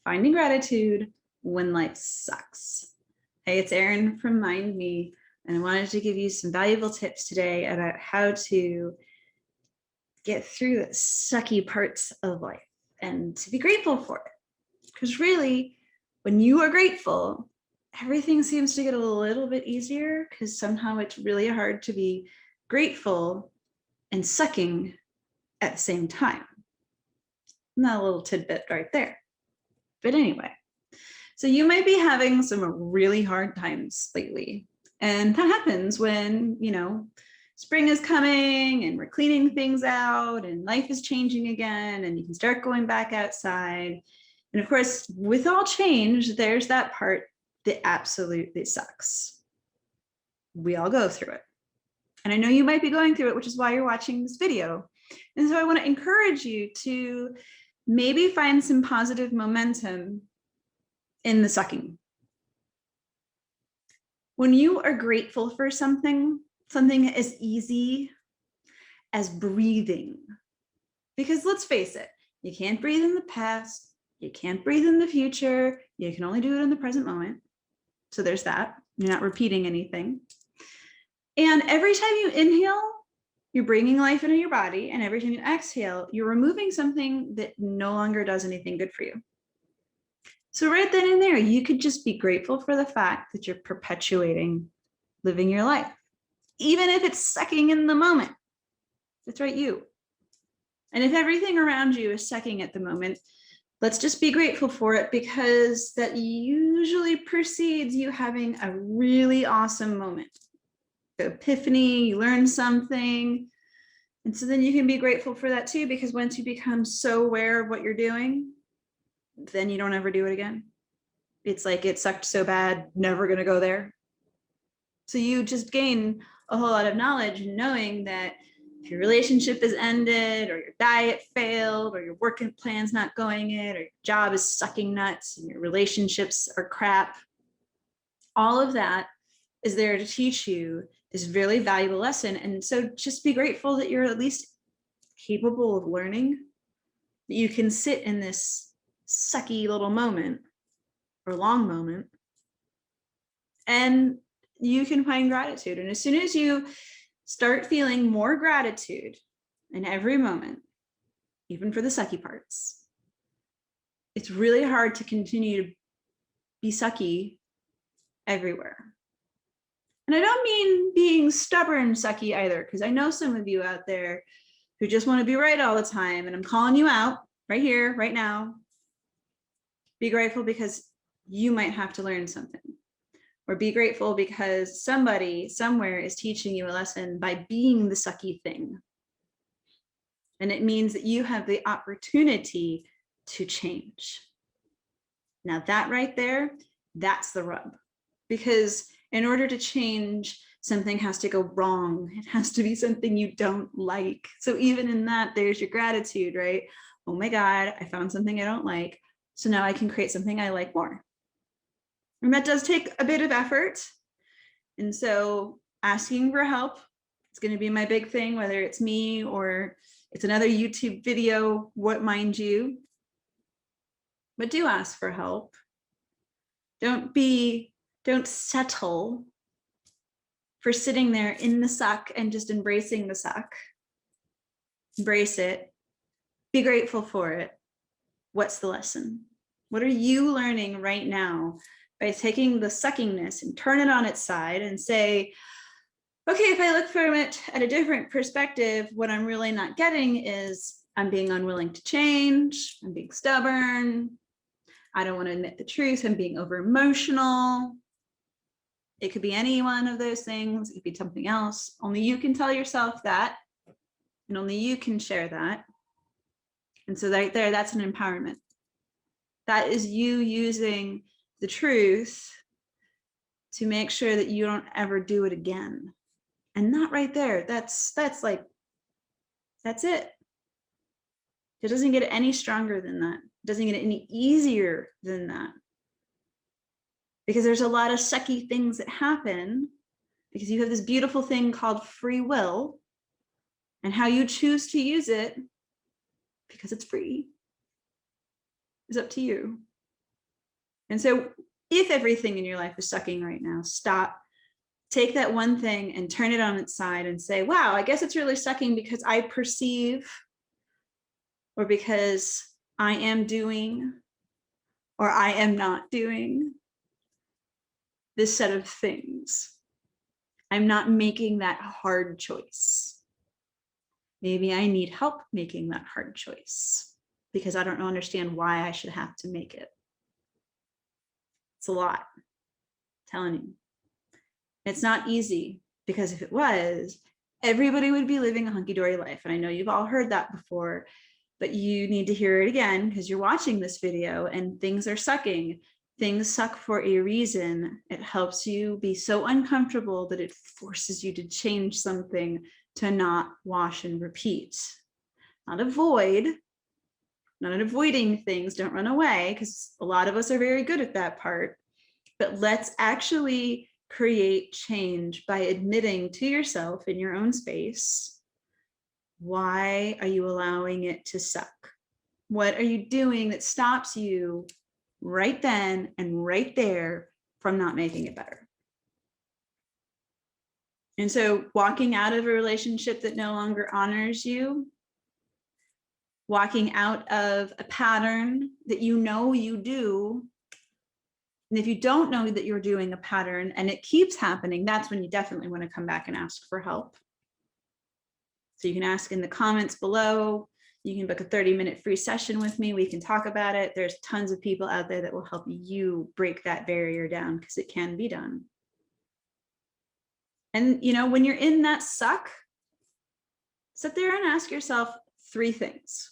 finding gratitude when life sucks. Hey, it's Erin from Mind Me, and I wanted to give you some valuable tips today about how to get through the sucky parts of life and to be grateful for it. Because really, when you are grateful, everything seems to get a little bit easier because somehow it's really hard to be grateful and sucking at the same time. And that little tidbit right there. But anyway, so you might be having some really hard times lately. And that happens when, spring is coming and we're cleaning things out and life is changing again and you can start going back outside. And of course, with all change, there's that part that absolutely sucks. We all go through it. And I know you might be going through it, which is why you're watching this video. And so I want to encourage you to maybe find some positive momentum in the sucking. When you are grateful for something as easy as breathing, because let's face it, you can't breathe in the past, you can't breathe in the future, you can only do it in the present moment. So there's that. You're not repeating anything. And every time you inhale, you're bringing life into your body, and every time you exhale, you're removing something that no longer does anything good for you. So right then and there, you could just be grateful for the fact that you're perpetuating living your life, even if it's sucking in the moment. That's right, you. And if everything around you is sucking at the moment, let's just be grateful for it, because that usually precedes you having a really awesome moment. The epiphany, you learn something. And so then you can be grateful for that too, because once you become so aware of what you're doing, then you don't ever do it again. It's like it sucked so bad, never going to go there. So you just gain a whole lot of knowledge, knowing that if your relationship is ended, or your diet failed, or your work plan's not going in, or your job is sucking nuts, and your relationships are crap, all of that is there to teach you this really valuable lesson. And so just be grateful that you're at least capable of learning, that you can sit in this sucky little moment or long moment and you can find gratitude. And as soon as you start feeling more gratitude in every moment, even for the sucky parts, it's really hard to continue to be sucky everywhere. And I don't mean being stubborn sucky either, because I know some of you out there who just want to be right all the time, and I'm calling you out right here, right now. Be grateful because you might have to learn something, or be grateful because somebody somewhere is teaching you a lesson by being the sucky thing. And it means that you have the opportunity to change. Now that right there, that's the rub. Because in order to change, something has to go wrong. It has to be something you don't like. So even in that, there's your gratitude, right? Oh my God, I found something I don't like. So now I can create something I like more. And that does take a bit of effort. And so asking for help, it's going to be my big thing, whether it's me or it's another YouTube video, what mind you. But do ask for help. Don't settle for sitting there in the suck and just embracing the suck. Embrace it. Be grateful for it. What's the lesson? What are you learning right now by taking the suckiness and turn it on its side and say, okay, if I look from it at a different perspective, what I'm really not getting is I'm being unwilling to change. I'm being stubborn. I don't want to admit the truth. I'm being over emotional. It could be any one of those things. It could be something else. Only you can tell yourself that, and only you can share that. And so right there, that's an empowerment. That is you using the truth to make sure that you don't ever do it again. And that right there, that's it. It doesn't get any stronger than that. It doesn't get any easier than that. Because there's a lot of sucky things that happen because you have this beautiful thing called free will, and how you choose to use it, because it's free, is up to you. And so if everything in your life is sucking right now, stop, take that one thing and turn it on its side and say, wow, I guess it's really sucking because I perceive, or because I am doing, or I am not doing this set of things. I'm not making that hard choice. Maybe I need help making that hard choice because I don't understand why I should have to make it. It's a lot, I'm telling you. It's not easy, because if it was, everybody would be living a hunky-dory life. And I know you've all heard that before, but you need to hear it again because you're watching this video and things are sucking. Things suck for a reason. It helps you be so uncomfortable that it forces you to change something, to not wash and repeat. Not avoid, not avoiding things, don't run away, because a lot of us are very good at that part. But let's actually create change by admitting to yourself in your own space, why are you allowing it to suck? What are you doing that stops you right then and right there from not making it better? And so walking out of a relationship that no longer honors you, walking out of a pattern that you know you do, and if you don't know that you're doing a pattern and it keeps happening, that's when you definitely want to come back and ask for help. So you can ask in the comments below. You can book a 30-minute free session with me. We can talk about it. There's tons of people out there that will help you break that barrier down, because it can be done. And you know, when you're in that suck, sit there and ask yourself 3 things.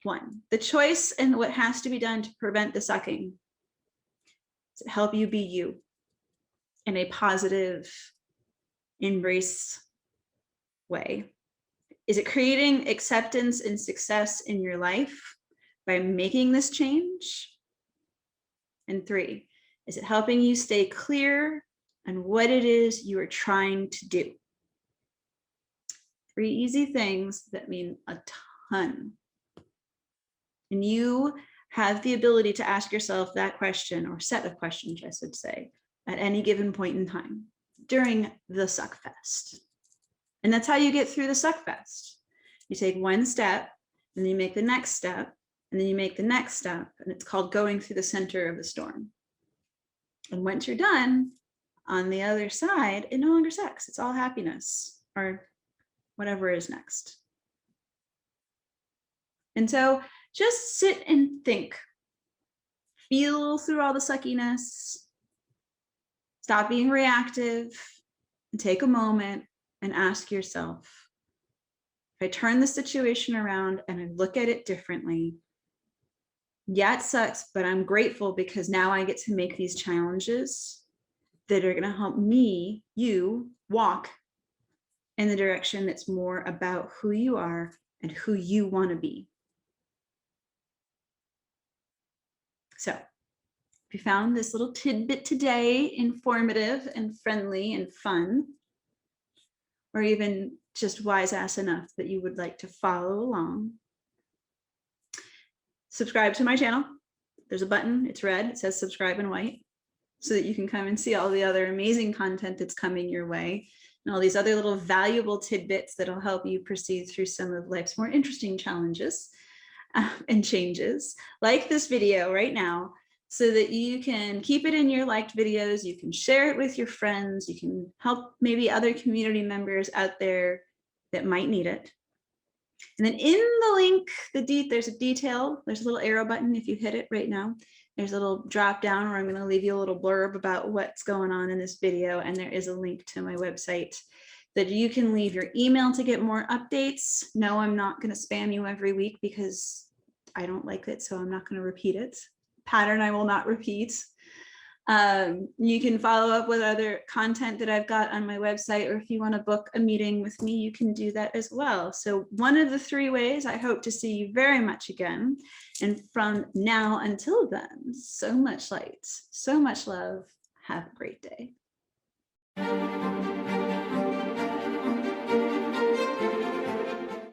1, the choice and what has to be done to prevent the sucking. Does it help you be you in a positive, embrace way? Is it creating acceptance and success in your life by making this change? And 3, is it helping you stay clear on what it is you are trying to do? 3 easy things that mean a ton. And you have the ability to ask yourself that question, or set of questions, I should say, at any given point in time during the suck fest. And that's how you get through the suck fest. You take one step, and then you make the next step, and then you make the next step, and it's called going through the center of the storm. And once you're done, on the other side, it no longer sucks. It's all happiness, or whatever is next. And so just sit and think. Feel through all the suckiness. Stop being reactive, and take a moment and ask yourself, if I turn the situation around and I look at it differently, yeah, it sucks, but I'm grateful because now I get to make these challenges that are going to help me, you, walk in the direction that's more about who you are and who you want to be. So if you found this little tidbit today informative and friendly and fun, or even just wise ass enough that you would like to follow along, subscribe to my channel. There's a button, it's red, it says subscribe in white, so that you can come and see all the other amazing content that's coming your way, and all these other little valuable tidbits that'll help you proceed through some of life's more interesting challenges and changes, like this video right now, so that you can keep it in your liked videos, you can share it with your friends, you can help maybe other community members out there that might need it. And then in the link, there's a detail, there's a little arrow button. If you hit it right now, there's a little drop down where I'm going to leave you a little blurb about what's going on in this video. And there is a link to my website that you can leave your email to get more updates. No, I'm not going to spam you every week because I don't like it, so I'm not going to repeat it. Pattern I will not repeat. You can follow up with other content that I've got on my website, or if you want to book a meeting with me, you can do that as well. So one of the 3 ways, I hope to see you very much again. And from now until then, so much light, so much love. Have a great day.